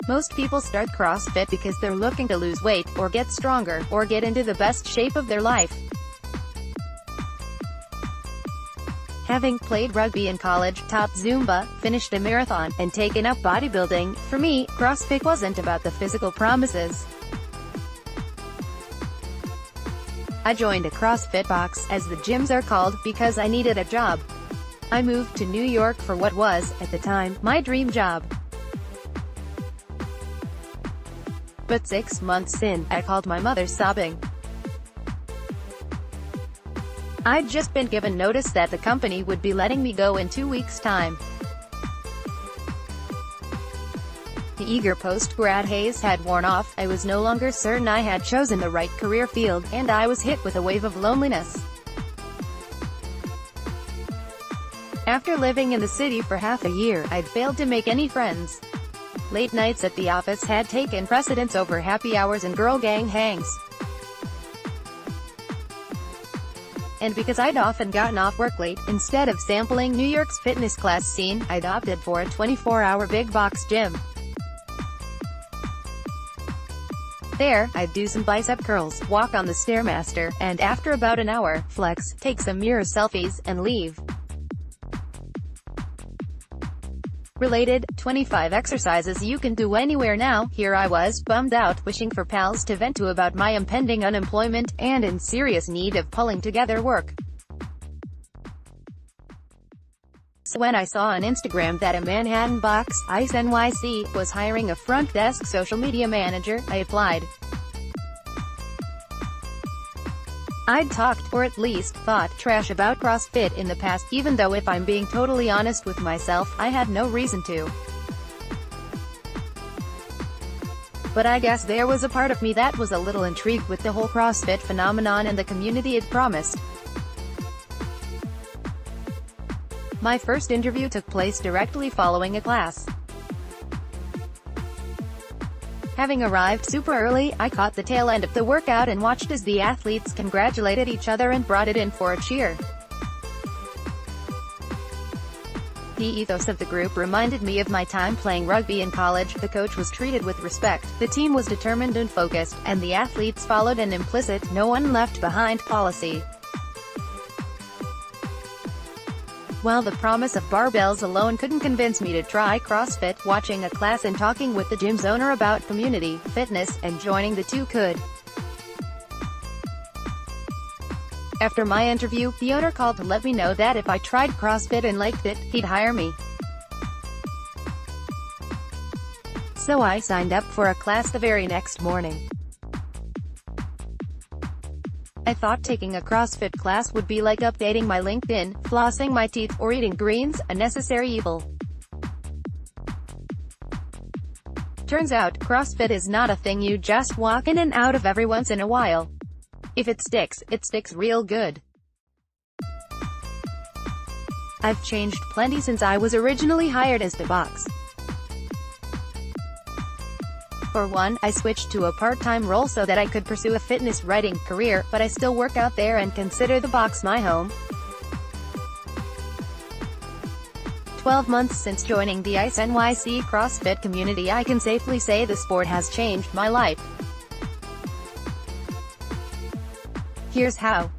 Most people start CrossFit because they're looking to lose weight, or get stronger, or get into the best shape of their life. Having played rugby in college, taught Zumba, finished a marathon, and taken up bodybuilding, for me, CrossFit wasn't about the physical promises. I joined a CrossFit box, as the gyms are called, because I needed a job. I moved to New York for what was, at the time, my dream job. But 6 months in, I called my mother sobbing. I'd just been given notice that the company would be letting me go in 2 weeks' time. The eager post-grad haze had worn off, I was no longer certain I had chosen the right career field, and I was hit with a wave of loneliness. After living in the city for half a year, I'd failed to make any friends. Late nights at the office had taken precedence over happy hours and girl gang hangs. And because I'd often gotten off work late, instead of sampling New York's fitness class scene, I'd opted for a 24-hour big box gym. There, I'd do some bicep curls, walk on the Stairmaster, and after about an hour, flex, take some mirror selfies, and leave. Related, 25 exercises you can do anywhere now. Here I was, bummed out, wishing for pals to vent to about my impending unemployment, and in serious need of pulling together work. So when I saw on Instagram that a Manhattan box, ICE NYC, was hiring a front desk social media manager, I applied. I'd talked, or at least thought, trash about CrossFit in the past, even though if I'm being totally honest with myself, I had no reason to. But I guess there was a part of me that was a little intrigued with the whole CrossFit phenomenon and the community it promised. My first interview took place directly following a class. Having arrived super early, I caught the tail end of the workout and watched as the athletes congratulated each other and brought it in for a cheer. The ethos of the group reminded me of my time playing rugby in college. The coach was treated with respect, the team was determined and focused, and the athletes followed an implicit, no one left behind policy. While the promise of barbells alone couldn't convince me to try CrossFit, watching a class and talking with the gym's owner about community, fitness, and joining the two could. After my interview, the owner called to let me know that if I tried CrossFit and liked it, he'd hire me. So I signed up for a class the very next morning. I thought taking a CrossFit class would be like updating my LinkedIn, flossing my teeth, or eating greens, a necessary evil. Turns out, CrossFit is not a thing you just walk in and out of every once in a while. If it sticks real good. I've changed plenty since I was originally hired as the box. For one, I switched to a part-time role so that I could pursue a fitness writing career, but I still work out there and consider the box my home. 12 months since joining the ICE NYC CrossFit community, I can safely say the sport has changed my life. Here's how.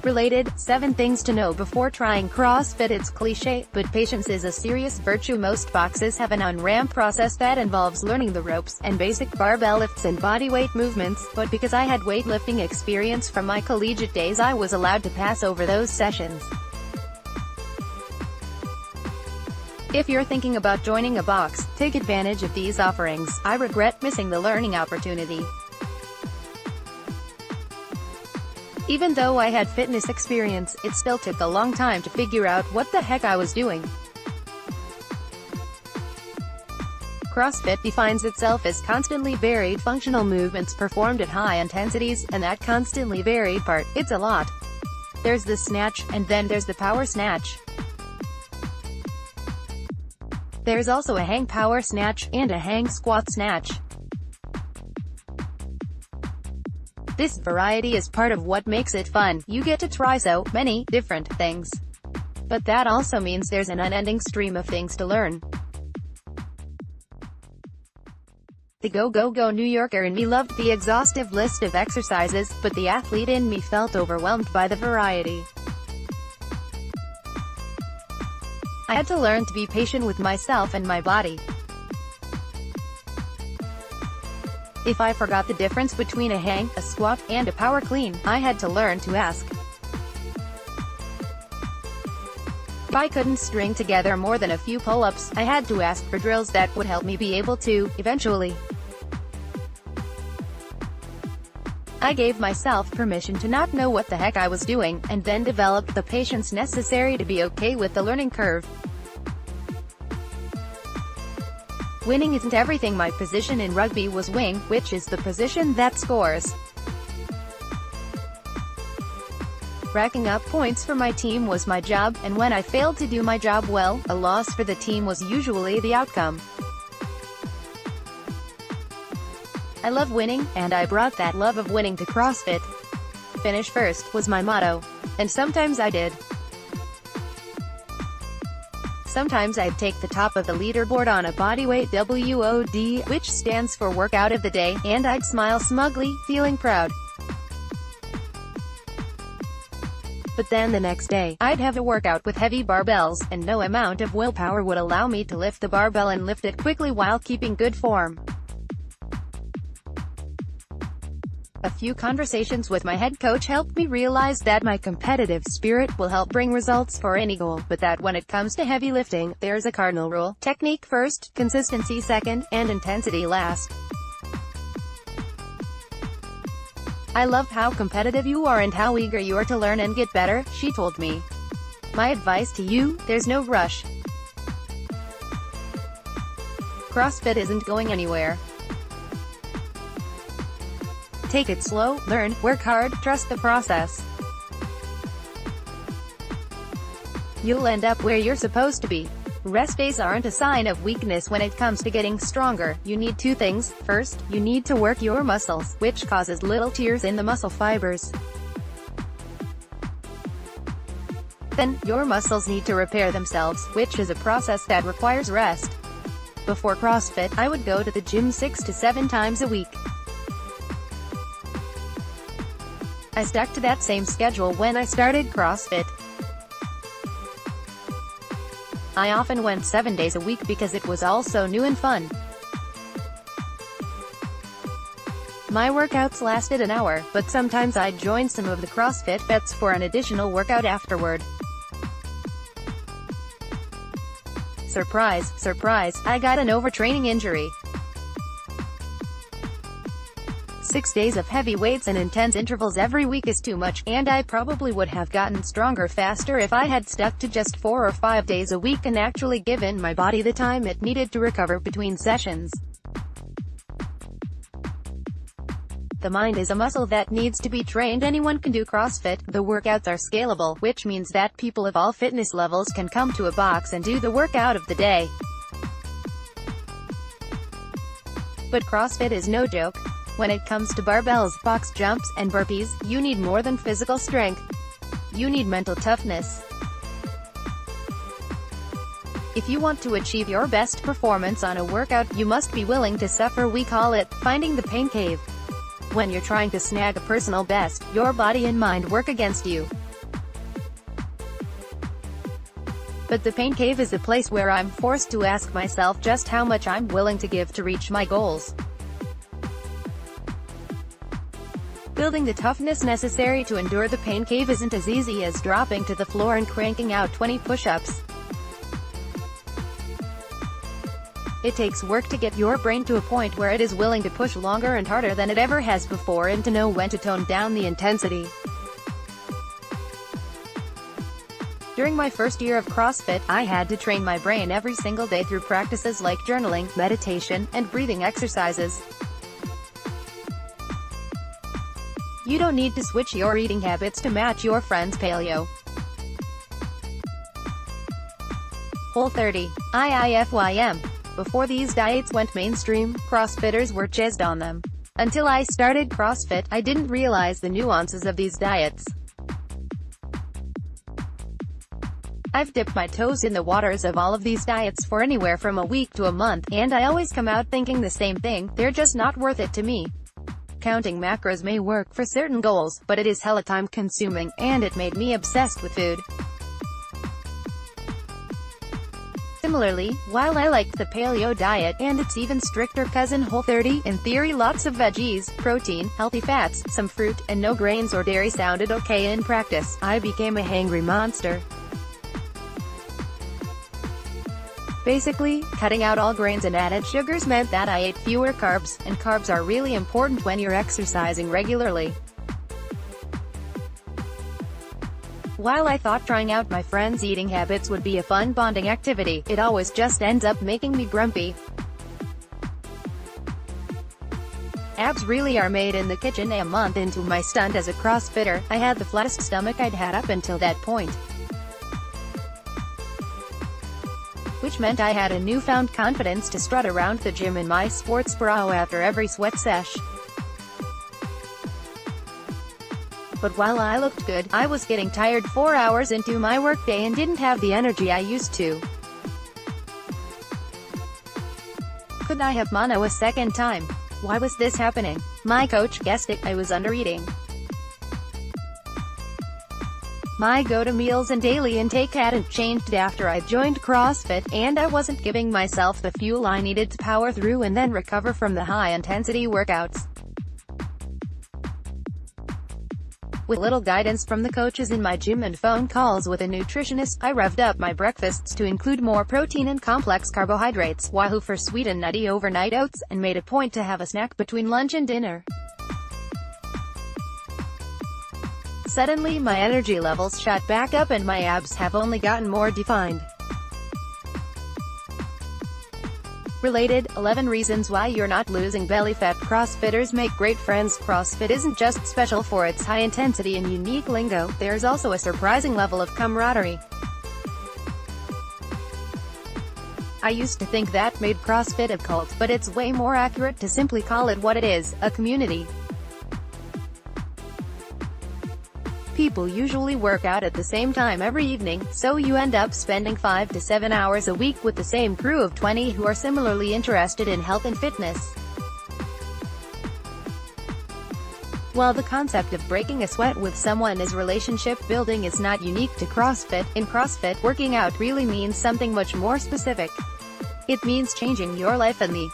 Related, 7 things to know before trying CrossFit. It's cliche, but patience is a serious virtue. Most boxes have an on-ramp process that involves learning the ropes, and basic barbell lifts and bodyweight movements, but because I had weightlifting experience from my collegiate days, I was allowed to pass over those sessions. If you're thinking about joining a box, take advantage of these offerings. I regret missing the learning opportunity. Even though I had fitness experience, it still took a long time to figure out what the heck I was doing. CrossFit defines itself as constantly varied functional movements performed at high intensities, and that constantly varied part, it's a lot. There's the snatch, and then there's the power snatch. There's also a hang power snatch, and a hang squat snatch. This variety is part of what makes it fun. You get to try so many different things. But that also means there's an unending stream of things to learn. The go-go-go New Yorker in me loved the exhaustive list of exercises, but the athlete in me felt overwhelmed by the variety. I had to learn to be patient with myself and my body. If I forgot the difference between a hang, a squat, and a power clean, I had to learn to ask. If I couldn't string together more than a few pull-ups, I had to ask for drills that would help me be able to, eventually. I gave myself permission to not know what the heck I was doing, and then developed the patience necessary to be okay with the learning curve. Winning isn't everything. My position in rugby was wing, which is the position that scores. Racking up points for my team was my job, and when I failed to do my job well, a loss for the team was usually the outcome. I love winning, and I brought that love of winning to CrossFit. Finish first was my motto. And sometimes I did. Sometimes I'd take the top of the leaderboard on a bodyweight WOD, which stands for workout of the day, and I'd smile smugly, feeling proud. But then the next day, I'd have a workout with heavy barbells, and no amount of willpower would allow me to lift the barbell and lift it quickly while keeping good form. A few conversations with my head coach helped me realize that my competitive spirit will help bring results for any goal, but that when it comes to heavy lifting, there's a cardinal rule: technique first, consistency second, and intensity last. I love how competitive you are and how eager you are to learn and get better, she told me. My advice to you: there's no rush. CrossFit isn't going anywhere. Take it slow, learn, work hard, trust the process. You'll end up where you're supposed to be. Rest days aren't a sign of weakness when it comes to getting stronger. You need two things. First, you need to work your muscles, which causes little tears in the muscle fibers. Then, your muscles need to repair themselves, which is a process that requires rest. Before CrossFit, I would go to the gym 6 to 7 times a week. I stuck to that same schedule when I started CrossFit. I often went 7 days a week because it was all so new and fun. My workouts lasted an hour, but sometimes I'd join some of the CrossFit vets for an additional workout afterward. Surprise, surprise, I got an overtraining injury. 6 days of heavy weights and intense intervals every week is too much, and I probably would have gotten stronger faster if I had stuck to just 4 or 5 days a week and actually given my body the time it needed to recover between sessions. The mind is a muscle that needs to be trained. Anyone can do CrossFit. The workouts are scalable, which means that people of all fitness levels can come to a box and do the workout of the day. But CrossFit is no joke. When it comes to barbells, box jumps, and burpees, you need more than physical strength. You need mental toughness. If you want to achieve your best performance on a workout, you must be willing to suffer. We call it finding the pain cave. When you're trying to snag a personal best, your body and mind work against you. But the pain cave is a place where I'm forced to ask myself just how much I'm willing to give to reach my goals. Building the toughness necessary to endure the pain cave isn't as easy as dropping to the floor and cranking out 20 push-ups. It takes work to get your brain to a point where it is willing to push longer and harder than it ever has before, and to know when to tone down the intensity. During my first year of CrossFit, I had to train my brain every single day through practices like journaling, meditation, and breathing exercises. You don't need to switch your eating habits to match your friend's paleo. Whole30. IIFYM. Before these diets went mainstream, CrossFitters were jazzed on them. Until I started CrossFit, I didn't realize the nuances of these diets. I've dipped my toes in the waters of all of these diets for anywhere from a week to a month, and I always come out thinking the same thing: they're just not worth it to me. Counting macros may work for certain goals, but it is hella time consuming, and it made me obsessed with food. Similarly, while I liked the paleo diet, and its even stricter cousin Whole30, in theory lots of veggies, protein, healthy fats, some fruit, and no grains or dairy sounded okay in practice, I became a hangry monster. Basically, cutting out all grains and added sugars meant that I ate fewer carbs, and carbs are really important when you're exercising regularly. While I thought trying out my friends' eating habits would be a fun bonding activity, it always just ends up making me grumpy. Abs really are made in the kitchen. A month into my stunt as a CrossFitter, I had the flattest stomach I'd had up until that point, which meant I had a newfound confidence to strut around the gym in my sports bra after every sweat sesh. But while I looked good, I was getting tired 4 hours into my workday and didn't have the energy I used to. Could I have mono a second time? Why was this happening? My coach guessed it: I was undereating. My go-to meals and daily intake hadn't changed after I joined CrossFit, and I wasn't giving myself the fuel I needed to power through and then recover from the high-intensity workouts. With little guidance from the coaches in my gym and phone calls with a nutritionist, I revved up my breakfasts to include more protein and complex carbohydrates, wahoo for sweet and nutty overnight oats, and made a point to have a snack between lunch and dinner. Suddenly my energy levels shot back up and my abs have only gotten more defined. Related, 11 reasons why you're not losing belly fat. CrossFitters make great friends. CrossFit isn't just special for its high intensity and unique lingo, there's also a surprising level of camaraderie. I used to think that made CrossFit a cult, but it's way more accurate to simply call it what it is: a community. People usually work out at the same time every evening, so you end up spending 5 to 7 hours a week with the same crew of 20 who are similarly interested in health and fitness. While the concept of breaking a sweat with someone is relationship building, is not unique to CrossFit. In CrossFit, working out really means something much more specific. It means changing your life and the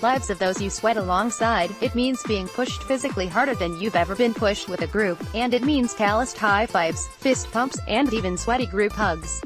lives of those you sweat alongside. It means being pushed physically harder than you've ever been pushed with a group, and it means calloused high fives, fist pumps, and even sweaty group hugs.